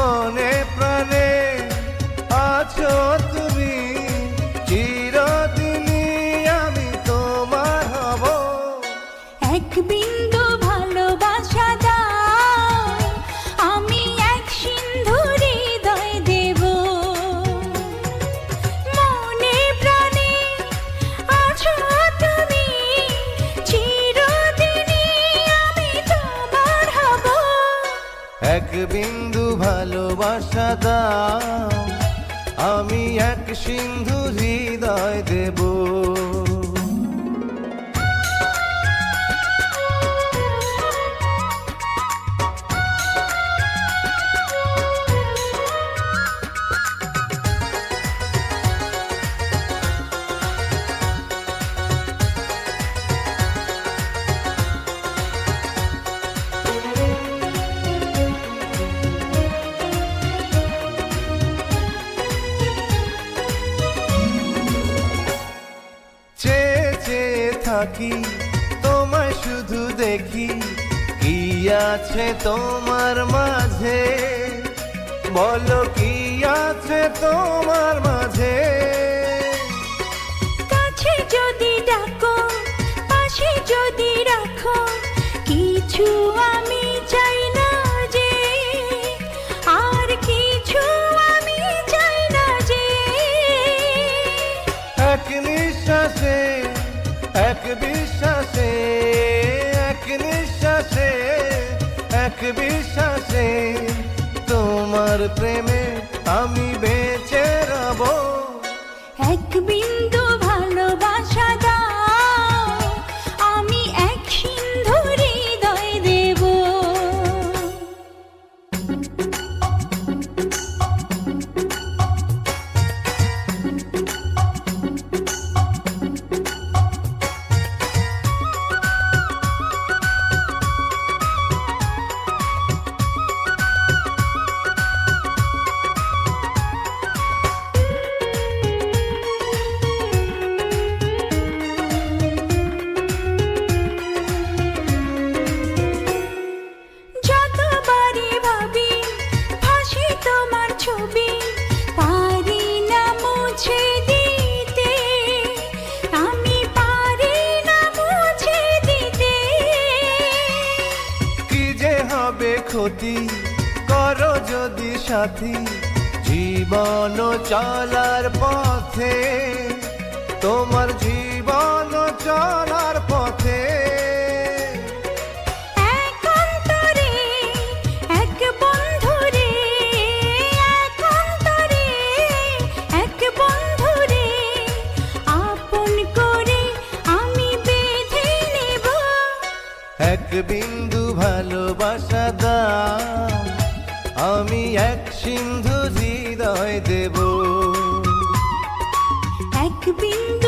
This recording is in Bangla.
মনে প্রাণে আছো তুমি, চিরদিনই আমি তোমার হব। এক বিন্দু ভালোবাসা দাও, আমি এক সিন্ধু হৃদয় দেব। মনে প্রাণে আছো তুমি, চিরদিনই আমি তোমার হব। এক বিন্দু ভালোবাসা দাও, আমি এক সিন্ধু হৃদয় দেব। থাকি তোমায় শুধু দেখি, কি আছে তোমার মাঝে, বলো কি আছে তোমার মাঝে। কাছে যদি ডাকো, পাশে যদি রাখো, কিছু আমি চাই না যে, আর কিছু আমি চাই না যে। এক নিঃশ্বাসে, এক বিশ্বাসে, এক নিঃশ্বাসে, এক বিশ্বাসে, তোমার প্রেমে আমি বেঁচে রব। এক বিন্দু ভালোবাসা দাও, আমি এক সিন্ধু হৃদয় দেব। ক্ষতি করো যদি সাথী, জীবন চলার পথে, তোমার জীবন চলার পথে। এক অন্তরে এক বন্ধুরে, এক অন্তরে এক বন্ধুরে, আপন করে আমি বেঁধে নেব। এক বিন্দু ভালোবাসা দাও, আমি এক সিন্ধু হৃদয় দেব। এক বিন্দু